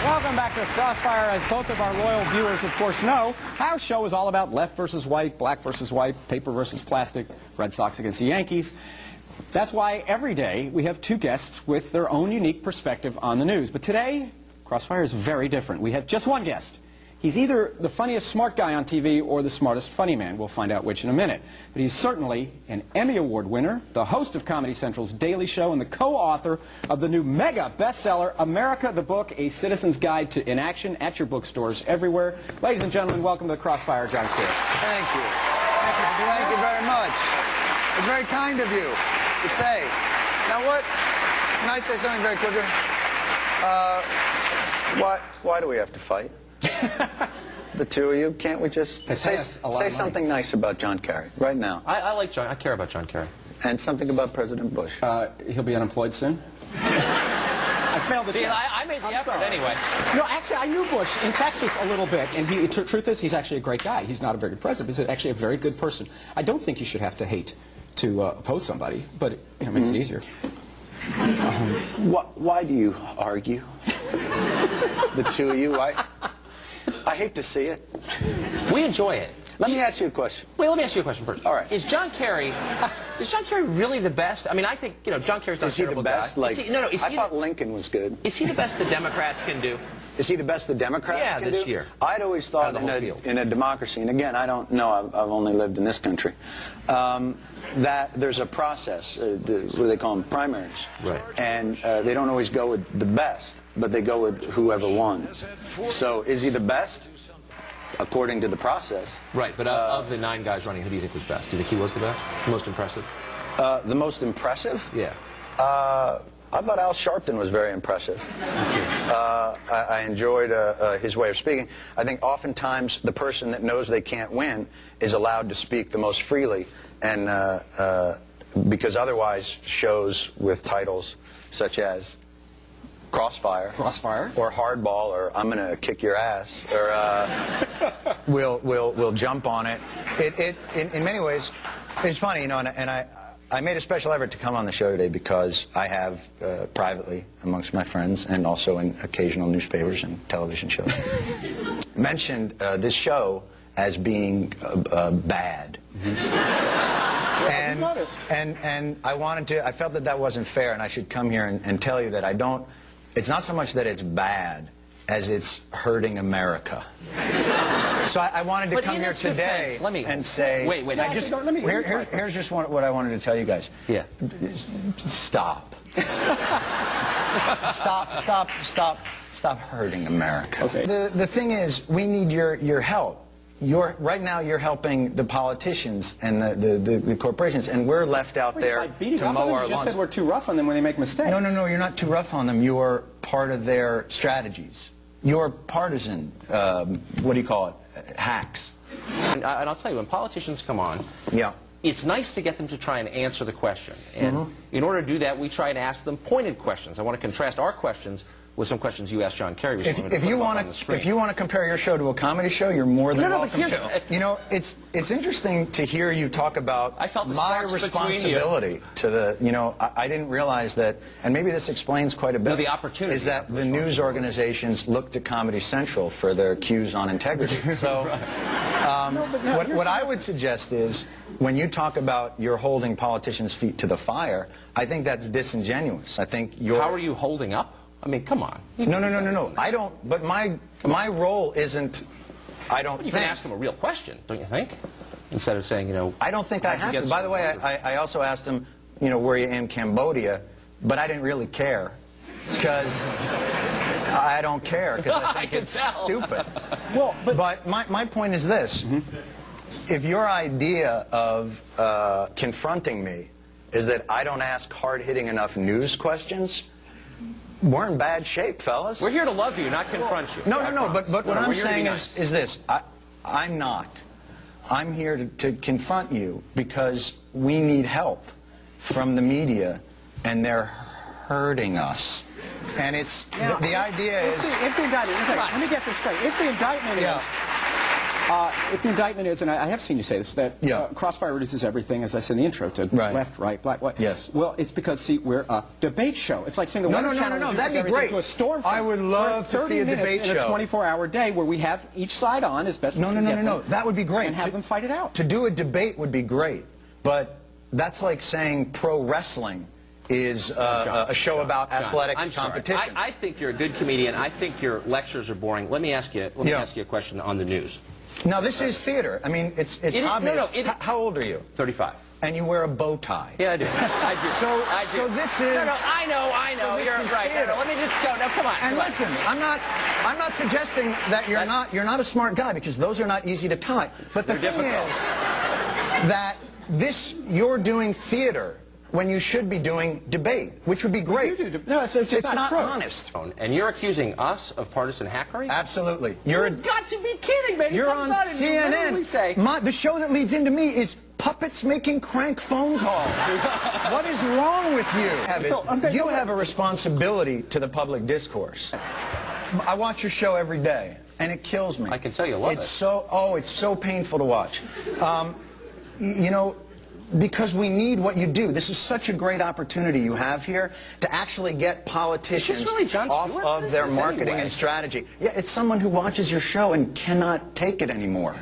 Welcome back to Crossfire. As both of our loyal viewers, of course, know, our show is all about left versus white, black versus white, paper versus plastic, Red Sox against the Yankees. That's why every day we have two guests with their own unique perspective on the news. But today, Crossfire is very different. We have just one guest. He's either the funniest smart guy on TV or the smartest funny man. We'll find out which in a minute. But he's certainly an Emmy Award winner, the host of Comedy Central's Daily Show, and the co-author of the new mega bestseller, America the Book, A Citizen's Guide to Inaction, at your bookstores everywhere. Ladies and gentlemen, welcome to the Crossfire, Jon Stewart. Thank you. Thank you very much. It's very kind of you to say. Now what, can I say something very quickly? Why do we have to fight? The two of you, can't we just say something nice about John Kerry right now? I like John. I care about John Kerry. And something about President Bush. He'll be unemployed soon. I failed the test. I made the effort anyway. No, actually, I knew Bush in Texas a little bit, and truth is, he's actually a great guy. He's not a very good president, but he's actually a very good person. I don't think you should have to hate to oppose somebody, but it makes it easier. Why do you argue? The two of you? I hate to see it. We enjoy it. Let me ask you a question. Wait, let me ask you a question first. All right. Is John Kerry really the best? I mean, I think, you know, John Kerry's not a terrible guy. Is he the best? I thought Lincoln was good. Is he the best the Democrats can do? Is he the best the Democrats can do? Yeah, this year. I'd always thought in a democracy, and again, I don't know, I've only lived in this country, that there's a process, what they call them, primaries. Right. And they don't always go with the best, but they go with whoever won. So is he the best? According to the process. Right, but of the 9 guys running, who do you think was best? Do you think he was the best? The most impressive? The most impressive? Yeah. I thought Al Sharpton was very impressive. I enjoyed his way of speaking. I think oftentimes the person that knows they can't win is allowed to speak the most freely, and because otherwise shows with titles such as Crossfire, or Hardball, or I'm going to kick your ass, or we'll jump on it. In many ways, it's funny, you know, and I made a special effort to come on the show today because I have privately amongst my friends and also in occasional newspapers and television shows mentioned this show as being bad. And I felt that wasn't fair, and I should come here and tell you that I don't. It's not so much that it's bad as it's hurting America. So I wanted to come here today and say, wait. Here's just what I wanted to tell you guys. Yeah. Stop. Stop hurting America. Okay. The thing is, we need your help. Right now you're helping the politicians and the corporations, and we're left out there to mow our lawns. You just said we're too rough on them when they make mistakes. No, you're not too rough on them. You're part of their strategies. You're partisan, what do you call it, hacks. And I'll tell you, when politicians come on, it's nice to get them to try and answer the question. And in order to do that, we try and ask them pointed questions. I want to contrast our questions with some questions you asked John Kerry. If you want to compare your show to a comedy show, you're more than welcome to. You know, it's interesting to hear you talk about my responsibility to the. You know, I didn't realize that, and maybe this explains quite a bit. No, the opportunity is that the news organizations look to Comedy Central for their cues on integrity. So, what I would suggest is, when you talk about you're holding politicians' feet to the fire, I think that's disingenuous. I think you're. How are you holding up? I mean, come on. No. I don't. But my role isn't. I don't. You can ask him a real question, don't you think? Instead of saying, you know. I don't think I have to. By the way, I also asked him, you know, were you in Cambodia? But I didn't really care, because I don't care, because I think it's stupid. Well, but my point is this: if your idea of confronting me is that I don't ask hard-hitting enough news questions, we're in bad shape, fellas. We're here to love you, not confront you. No, but what I'm saying is this. I'm not. I'm here to confront you because we need help from the media, and they're hurting us. And it's, the idea is... If the indictment, let me get this straight. If the indictment is If the indictment is, and I have seen you say this, that Crossfire reduces everything, as I said in the intro, to left, right, black, white. Yes. Well, it's because, see, we're a debate show. It's like saying the Weather Channel no, reduces that'd be great. to a storm front. I would love to see a debate show. In a 24-hour day where we have each side on as best we can get them. That would be great. And have them fight it out. To do a debate would be great, but that's like saying pro wrestling is a show about athletic competition. I think you're a good comedian. I think your lectures are boring. Let me ask you a question on the news. Now, this is theater. I mean, it's obvious. How old are you? 35. And you wear a bow tie. Yeah, I do. I do. So this is... No, I know. So you're right. No, let me just go. No, come on. And listen, I'm not suggesting that you're not a smart guy, because those are not easy to tie. But the thing is that you're doing theater when you should be doing debate, which would be great. No, it's not honest. And you're accusing us of partisan hackery? Absolutely. You've got to be kidding, man. You're on CNN. The show that leads into me is puppets making crank phone calls. What is wrong with you? You have a responsibility to the public discourse. I watch your show every day, and it kills me. I can tell you love it. It's so painful to watch. You know, because we need what you do. This is such a great opportunity you have here to actually get politicians off of their marketing and strategy. Yeah, it's someone who watches your show and cannot take it anymore.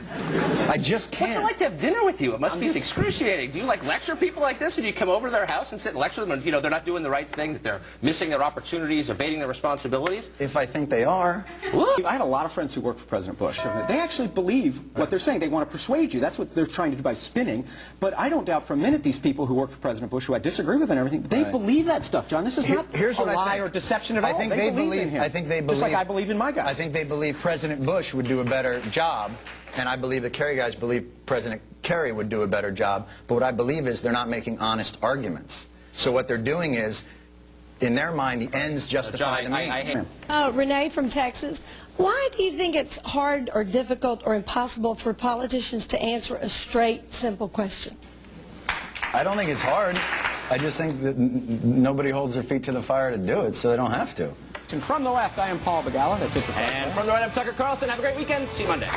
I just can't. What's it like to have dinner with you? It must be excruciating. Do you like lecture people like this, or do you come over to their house and sit and lecture them, and they're not doing the right thing, that they're missing their opportunities, evading their responsibilities? If I think they are. I had a lot of friends who work for President Bush. They actually believe what they're saying. They want to persuade you. That's what they're trying to do by spinning. But I don't doubt for a minute these people who work for President Bush, who I disagree with and everything, they believe that stuff, John. This is not a lie or deception at all. I think they believe in him. I think they believe, just like I believe in my guys. I think they believe President Bush would do a better job, and I believe the Kerry guys believe President Kerry would do a better job. But what I believe is they're not making honest arguments. So what they're doing is, in their mind, the ends justify the means. Renee from Texas. Why do you think it's hard or difficult or impossible for politicians to answer a straight, simple question? I don't think it's hard. I just think that nobody holds their feet to the fire to do it, so they don't have to. And from the left, I am Paul Begala. That's it for Crossfire. And from the right, I'm Tucker Carlson. Have a great weekend. See you Monday.